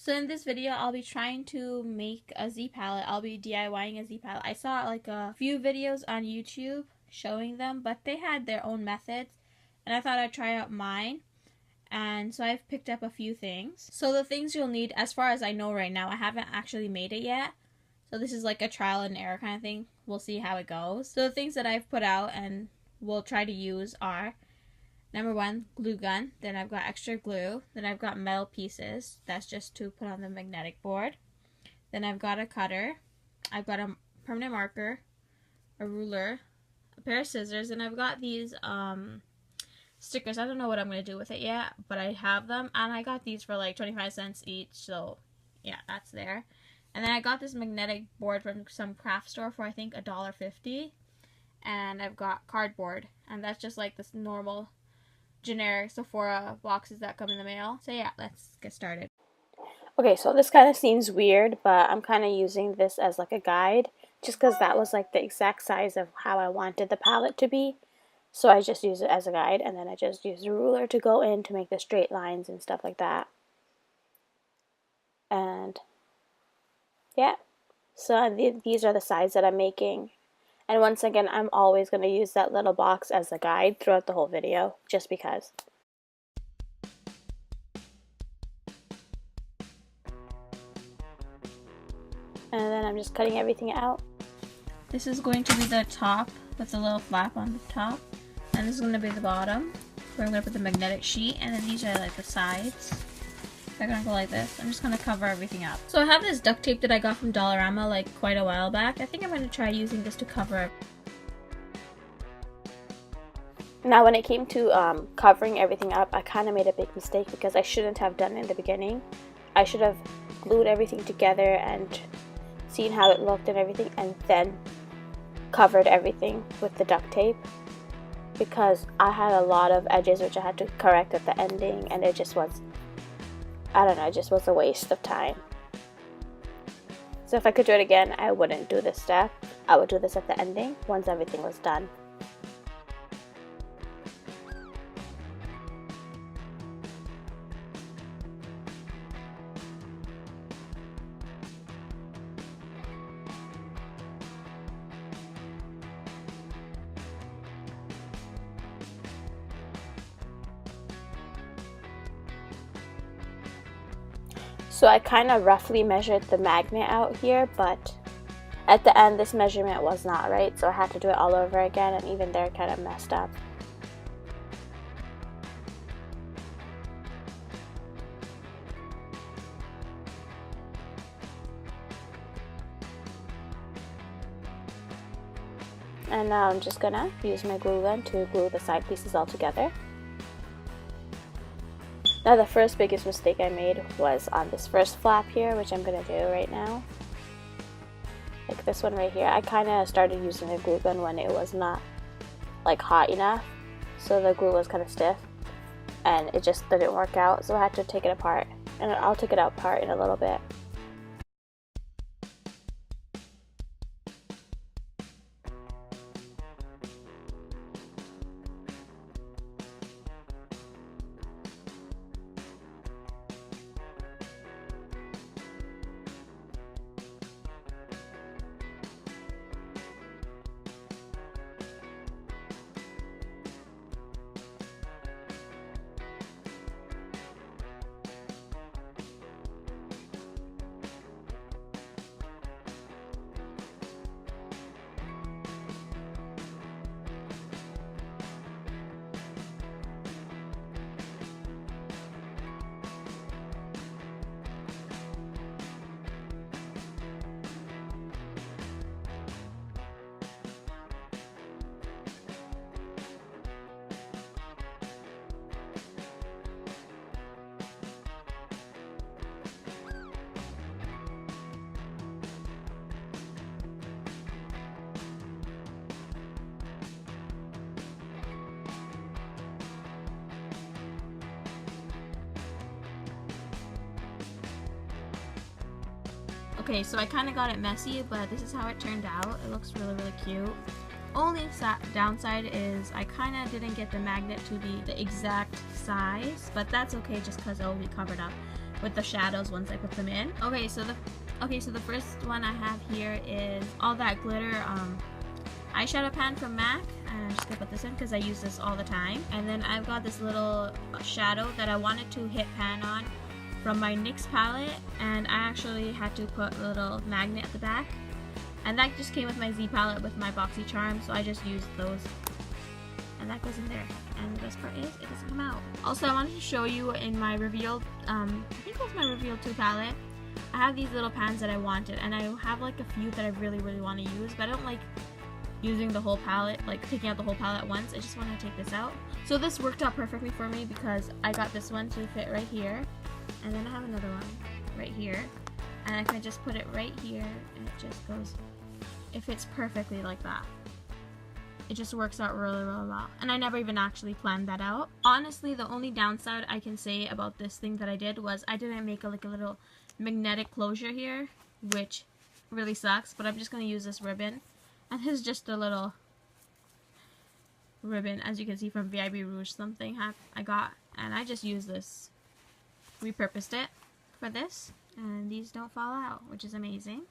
So in this video, I'll be trying to make a Z palette. I'll be DIYing a Z palette. I saw like a few videos on YouTube showing them, but they had their own methods, and I thought I'd try out mine. And so I've picked up a few things. So the things you'll need, as far as I know right now, I haven't actually made it yet. So this is like a trial and error kind of thing. We'll see how it goes. So the things that I've put out and will try to use are: number one, glue gun. Then I've got extra glue. Then I've got metal pieces. That's just to put on the magnetic board. Then I've got a cutter. I've got a permanent marker, a ruler, a pair of scissors, and I've got these stickers. I don't know what I'm going to do with it yet, but I have them, and I got these for like 25 cents each, so yeah, that's there. And then I got this magnetic board from some craft store for I think $1.50, and I've got cardboard, and that's just like this normal generic Sephora boxes that come in the mail. So yeah, let's get started. Okay, so this kind of seems weird, but I'm kind of using this as like a guide, just because that was like the exact size of how I wanted the palette to be. So I just use it as a guide, and then I just use the ruler to go in to make the straight lines and stuff like that. And yeah, so these are the sides that I'm making. And once again, I'm always going to use that little box as a guide throughout the whole video, just because. And then I'm just cutting everything out. This is going to be the top with the little flap on the top. And this is going to be the bottom, where I'm going to put the magnetic sheet. And then these are like the sides. They're going to go like this. I'm just going to cover everything up. So I have this duct tape that I got from Dollarama like quite a while back. I think I'm going to try using this to cover up. Now when it came to covering everything up, I kind of made a big mistake because I shouldn't have done it in the beginning. I should have glued everything together and seen how it looked and everything, and then covered everything with the duct tape, because I had a lot of edges which I had to correct at the ending, and it just was, I don't know, it just was a waste of time. So if I could do it again, I wouldn't do this step. I would do this at the ending once everything was done. So I kind of roughly measured the magnet out here, but at the end this measurement was not right, so I had to do it all over again, and even there kind of messed up. And now I'm just gonna use my glue gun to glue the side pieces all together. Now the first biggest mistake I made was on this first flap here, which I'm going to do right now. Like this one right here. I kind of started using the glue gun when it was not like hot enough. So the glue was kind of stiff and it just didn't work out. So I had to take it apart, and I'll take it apart in a little bit. Okay, so I kind of got it messy, but this is how it turned out. It looks really, really cute. Only downside is I kind of didn't get the magnet to be the exact size, but that's okay just because it will be covered up. with the shadows once I put them in. Okay, so the first one I have here is All That Glitter eyeshadow pan from MAC, and I'm just gonna put this in because I use this all the time. And then I've got this little shadow that I wanted to hit pan on from my NYX palette, and I actually had to put a little magnet at the back, and that just came with my Z palette with my BoxyCharm, so I just used those, and that goes in there. And the best part is it doesn't come out. Also, I wanted to show you in my Reveal, I think it was my Reveal 2 palette, I have these little pans that I wanted, and I have like a few that I really want to use, but I don't like using the whole palette, like taking out the whole palette at once. I just want to take this out. So this worked out perfectly for me because I got this one to fit right here, and then I have another one right here, and I can just put it right here, and it just goes, it fits perfectly like that. It just works out really well, and I never even actually planned that out. Honestly, the only downside I can say about this thing that I did was I didn't make like a little magnetic closure here, which really sucks, but I'm just going to use this ribbon. And this is just a little ribbon, as you can see from VIB Rouge something I got. And I just used this, repurposed it for this. And these don't fall out, which is amazing.